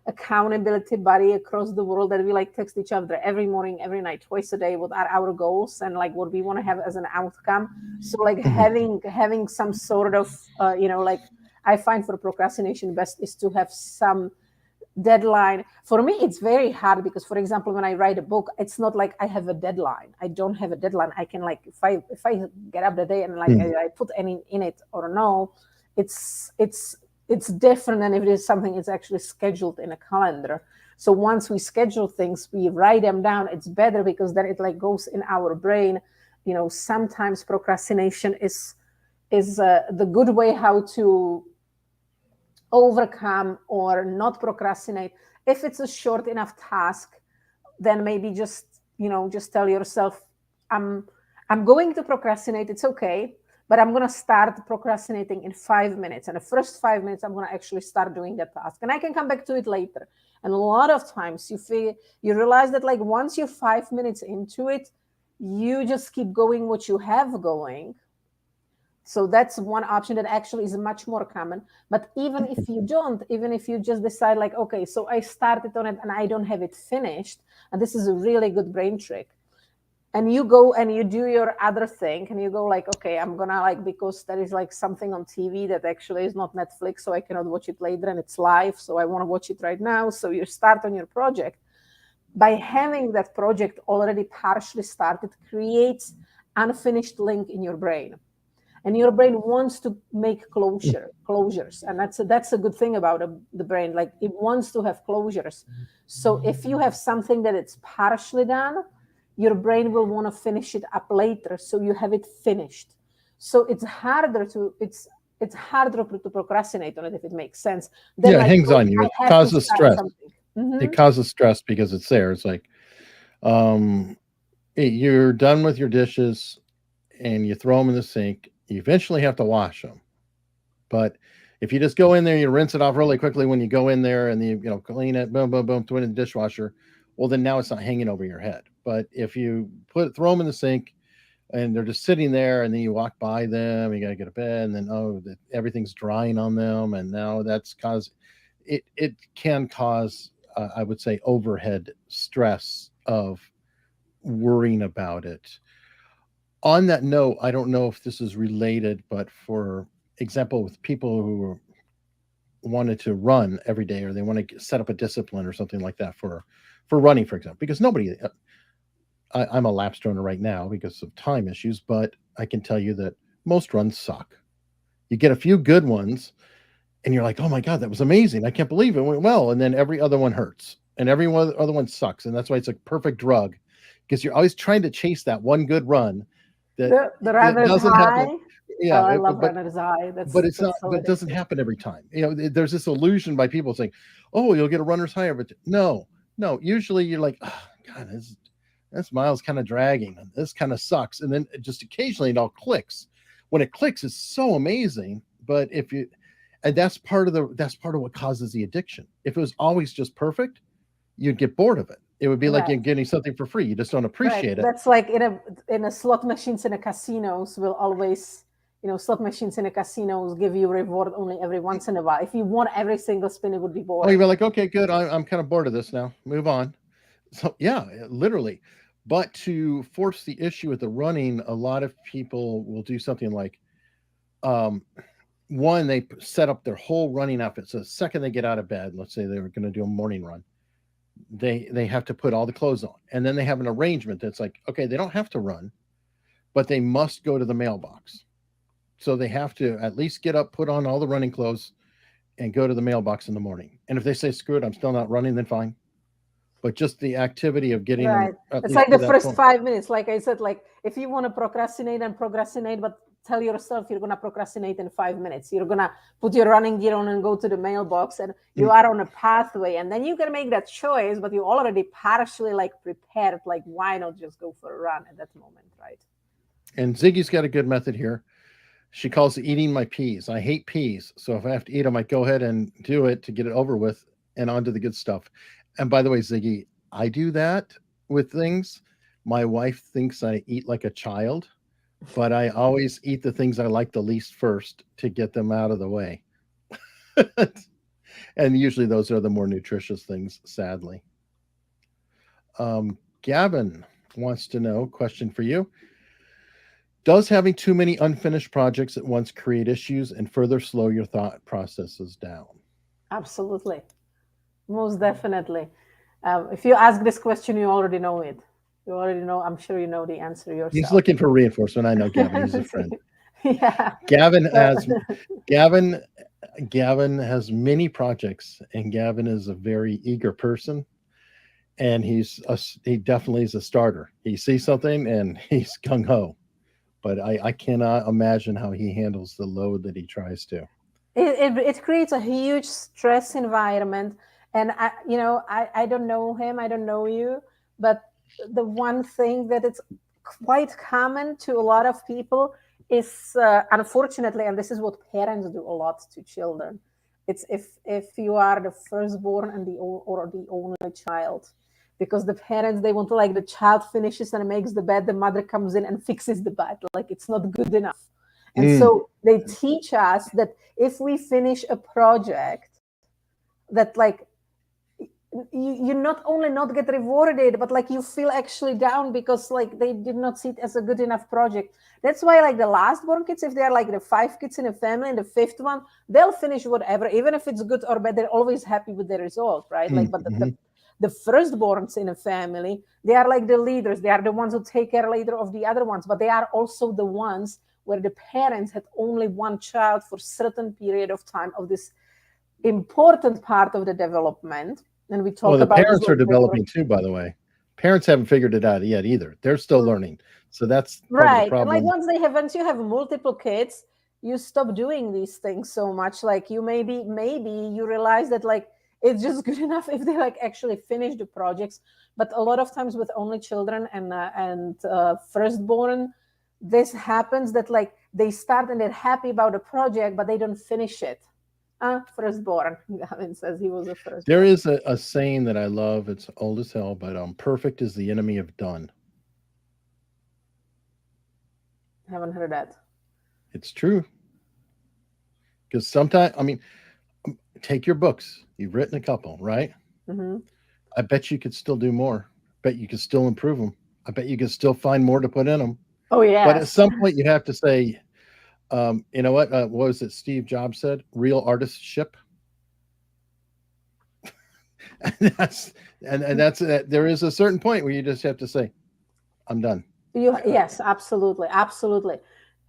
accountability buddy across the world that we like text each other every morning, every night, twice a day. What are our goals and like what we want to have as an outcome? So like having some sort of, like I find for procrastination best is to have some deadline. For me it's very hard because, for example, when I write a book, it's not like I have a deadline. I don't have a deadline. I can, like, if I get up the day and like I put any in it or no, it's different than if it is something it's actually scheduled in a calendar. So once we schedule things, we write them down, it's better because then it like goes in our brain. Sometimes procrastination is the good way how to overcome or not procrastinate. If it's a short enough task, then maybe just tell yourself, i'm going to procrastinate, it's okay, but I'm going to start procrastinating in 5 minutes, and the first 5 minutes I'm going to actually start doing that task, and I can come back to it later. And a lot of times you realize that, like, once you're 5 minutes into it, you just keep going what you have going. So that's one option that actually is much more common. But even if you don't, even if you just decide like, okay, so I started on it and I don't have it finished, and this is a really good brain trick, and you go and you do your other thing and you go like, okay, I'm gonna, like, because there is like something on TV that actually is not Netflix, so I cannot watch it later and it's live, so I want to watch it right now. So you start on your project. By having that project already partially started creates unfinished link in your brain. And your brain wants to make closures, and that's a good thing about the brain. Like, it wants to have closures. So if you have something that it's partially done, your brain will want to finish it up later, so you have it finished. So it's harder to procrastinate on it, if it makes sense. Then, it hangs on you. It causes stress. It causes stress because it's there. It's like, you're done with your dishes and you throw them in the sink. You eventually have to wash them. But if you just go in there, you rinse it off really quickly when you go in there, and you clean it, boom, boom, boom, throw it in the dishwasher. Well, then now it's not hanging over your head. But if you throw them in the sink and they're just sitting there, and then you walk by them, you got to get to bed, and then, everything's drying on them. And now that's it can cause, I would say, overhead stress of worrying about it. On that note, I don't know if this is related, but for example, with people who wanted to run every day, or they want to set up a discipline or something like that for running, for example, because I'm a lapsed runner right now because of time issues, but I can tell you that most runs suck. You get a few good ones and you're like, oh my God, that was amazing. I can't believe it went well. And then every other one hurts and every other one sucks. And that's why it's a perfect drug, because you're always trying to chase that one good run. The runner's high. Yeah, I love runner's high. But it's not. But it doesn't happen every time. There's this illusion by people saying, "Oh, you'll get a runner's high." But no. Usually, you're like, "Oh, God, this mile's kind of dragging. This kind of sucks." And then just occasionally, it all clicks. When it clicks, it's so amazing. But and that's part of what causes the addiction. If it was always just perfect, you'd get bored of it. It would be like you're getting something for free. You just don't appreciate it. That's like in a slot machines in a casinos will always, slot machines in a casinos give you reward only every once in a while. If you want every single spin, it would be boring. Oh, you'd be like, okay, good. I'm kind of bored of this now. Move on. So yeah, literally. But to force the issue with the running, a lot of people will do something like, one, they set up their whole running outfit. So the second they get out of bed, let's say they were going to do a morning run, they have to put all the clothes on, and then they have an arrangement that's like, okay, they don't have to run, but they must go to the mailbox. So they have to at least get up, put on all the running clothes, and go to the mailbox in the morning. And if they say, screw it, I'm still not running, then fine. But just the activity of getting them, it's like the first 5 minutes. Like I said, like if you want to procrastinate, but tell yourself you're going to procrastinate in 5 minutes. You're going to put your running gear on and go to the mailbox, and you are on a pathway, and then you can make that choice, but you already partially like prepared. Like, why not just go for a run at that moment, right? And Ziggy's got a good method here. She calls it eating my peas. I hate peas, so if I have to eat them, I go ahead and do it to get it over with and on to the good stuff. And by the way, Ziggy, I do that with things. My wife thinks I eat like a child, but I always eat the things I like the least first to get them out of the way. And usually those are the more nutritious things, sadly. Gavin wants to know, question for you. Does having too many unfinished projects at once create issues and further slow your thought processes down? Absolutely. Most definitely. If you ask this question, you already know it. You already know, I'm sure you know the answer He's yourself. looking for reinforcement. I know Gavin, he's a friend. Yeah. Gavin So, has Gavin Gavin has many projects, and Gavin is a very eager person, and he definitely is a starter. He sees something and he's gung ho. But I cannot imagine how he handles the load that he tries to. it creates a huge stress environment. And I don't know him, I don't know you, but the one thing that it's quite common to a lot of people is, unfortunately, and this is what parents do a lot to children, it's if you are the firstborn and or the only child, because the parents, they want to, like, the child finishes and makes the bed, the mother comes in and fixes the bed, like it's not good enough. And Mm. so they teach us that if we finish a project, that, like, you not only not get rewarded, but like you feel actually down because, like, they did not see it as a good enough project. That's why, like, the last born kids, if they're like the 5 kids in a family, and the fifth one, they'll finish whatever, even if it's good or bad, they're always happy with the result, right? Like, but Mm-hmm. the firstborns in a family, they are like the leaders, they are the ones who take care later of the other ones, but they are also the ones where the parents had only one child for certain period of time of this important part of the development. And we Well, talk the about this parents are later. developing too, by the way. Parents haven't figured it out yet either. They're still learning. So that's part of the Right. And like problem. once you have multiple kids, you stop doing these things so much. Like, you maybe you realize that, like, it's just good enough if they, like, actually finish the projects. But a lot of times with only children and firstborn, this happens, that, like, they start and they're happy about the project, but they don't finish it. Firstborn. Gavin says he was a There firstborn. is a saying that I love. It's old as hell, but perfect is the enemy of done. Haven't heard that. It's true. Because sometimes, I mean, take your books. You've written a couple, right? Hmm. I bet you could still do more. Bet you could still improve them. I bet you could still find more to put in them. Oh But at yes. some point, you have to say, you know what was it Steve Jobs said? Real artistship. And that's there is a certain point where you just have to say, I'm done. Yes, absolutely, absolutely.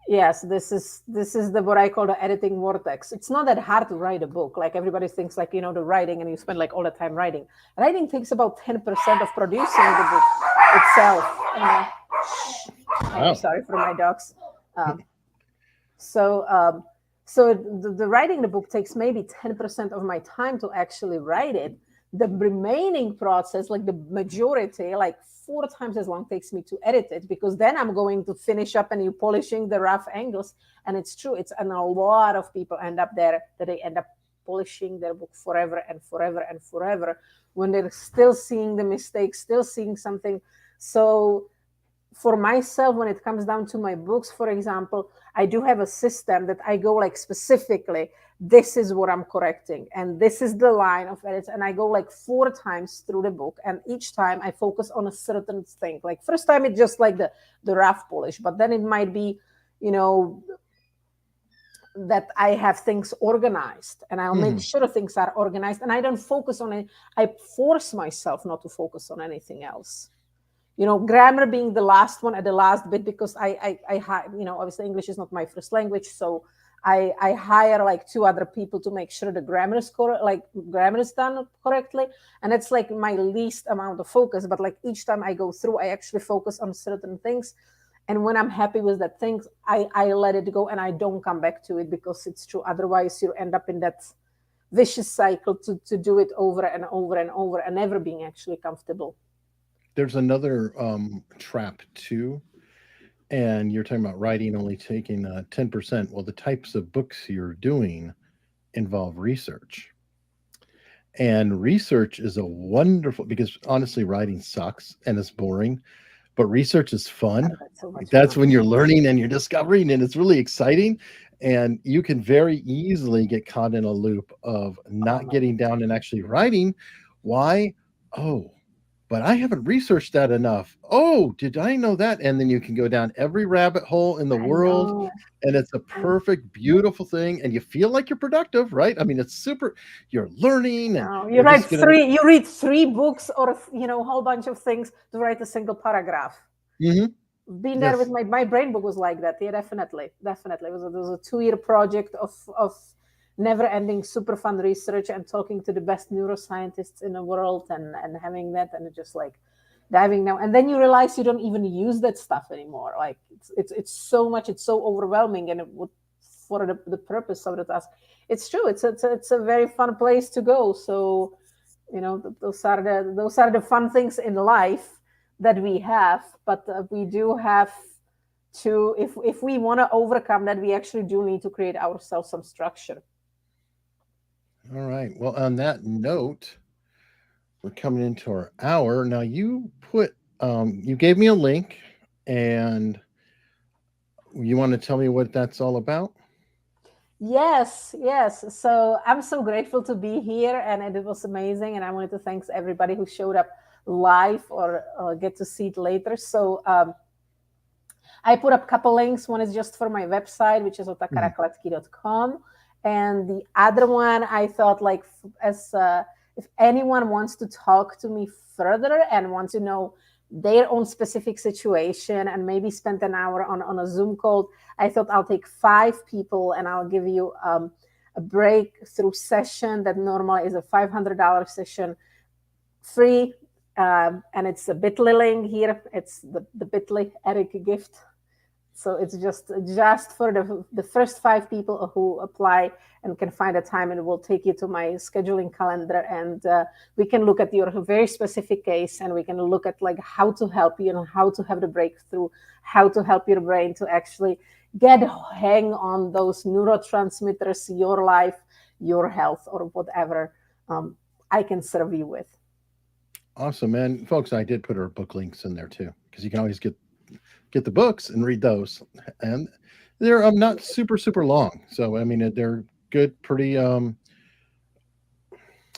Yes, this is the what I call the editing vortex. It's not that hard to write a book. Like, everybody thinks, like, the writing, and you spend like all the time writing. Writing takes about 10% of producing the book itself. Wow. Sorry for my dogs. Um, so the writing the book takes maybe 10% of my time to actually write it. The remaining process, like the majority, like 4 times as long, takes me to edit it, because then I'm going to finish up and you polishing the rough angles. And it's true, and a lot of people end up there, that they end up polishing their book forever and forever and forever, when they're still seeing the mistakes, still seeing something. So for myself, when it comes down to my books, for example, I do have a system that I go, like, specifically, this is what I'm correcting, and this is the line of edits, and I go like 4 times through the book, and each time I focus on a certain thing. Like, first time it's just like the rough polish, but then it might be, you know that I have things organized, and I'll make Hmm. sure things are organized, and I don't focus on it. I force myself not to focus on anything else. Grammar being the last one at the last bit, because obviously English is not my first language, so I hire like 2 other people to make sure the grammar is correct, like grammar is done correctly, and it's like my least amount of focus. But like each time I go through, I actually focus on certain things, and when I'm happy with that things, I let it go and I don't come back to it, because it's true. Otherwise, you end up in that vicious cycle to do it over and over and over, and never being actually comfortable. There's another trap too, And you're talking about writing only taking 10%. Well, the types of books you're doing involve research. And research is a wonderful, because honestly, writing sucks and it's boring, but research is fun. Oh, that's so Like, much that's fun. when you're learning and you're discovering, and it's really exciting. And you can very easily get caught in a loop of Oh not my getting down and actually writing. Why? Oh, but I haven't researched that enough. Oh, did I know that? And then you can go down every rabbit hole in the I world, know. and it's a perfect, beautiful thing. And you feel like you're productive, right? I mean, it's super, you're learning and No, you're just going to, you read three books or a whole bunch of things to write a single paragraph. Mhm. Been there with Yes. my brain book was like that. Yeah, definitely. It was a 2 year project of never ending super fun research and talking to the best neuroscientists in the world and having that and just like diving now. And then you realize you don't even use that stuff anymore. Like it's so much, it's so overwhelming, and it would for the purpose of the task. It's true. It's a very fun place to go. So those are the fun things in life that we have, but we do have to, if we want to overcome that, we actually do need to create ourselves some structure. All right. Well, on that note, we're coming into our hour. Now you gave me a link, and you want to tell me what that's all about? Yes. So I'm so grateful to be here, and it was amazing. And I wanted to thank everybody who showed up live or get to see it later. So I put up a couple links. One is just for my website, which is Mhm. otakaraklettke.com. And the other one, I thought, like, as if anyone wants to talk to me further and wants to know their own specific situation and maybe spend an hour on a Zoom call, I thought I'll take 5 people and I'll give you a breakthrough session that normally is a $500 session, free. And it's a bit.ly link here. It's the bit.ly Eric gift, so it's just for the first 5 people who apply and can find a time, and it will take you to my scheduling calendar, and we can look at your very specific case, and we can look at like how to help you and how to have the breakthrough, how to help your brain to actually get hang on those neurotransmitters, your life, your health, or whatever I can serve you with. Awesome, man. Folks, I did put our book links in there too, because you can always get the books and read those. And they're not super long. So I mean they're good, pretty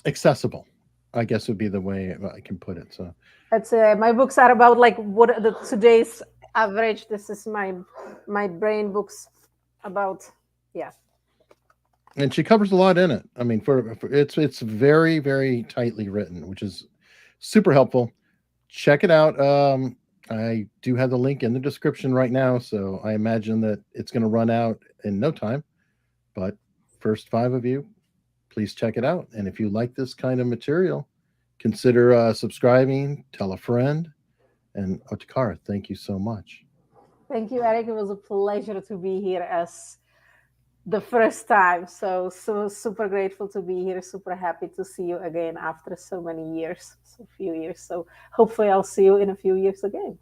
accessible, I guess would be the way I can put it. So It's my books are about like what the today's average. This is my brain books about, yeah. and she covers a lot in it. I mean, for it's very tightly written, which is super helpful. Check it out. I do have the link in the description right now, so I imagine that it's going to run out in no time. But first 5 of you, please check it out. And if you like this kind of material, consider subscribing, tell a friend. And Otakara, thank you so much. Thank you, Eric. It was a pleasure to be here as the first time. So super grateful to be here. Super happy to see you again after so many years, so few years. So hopefully I'll see you in a few years again.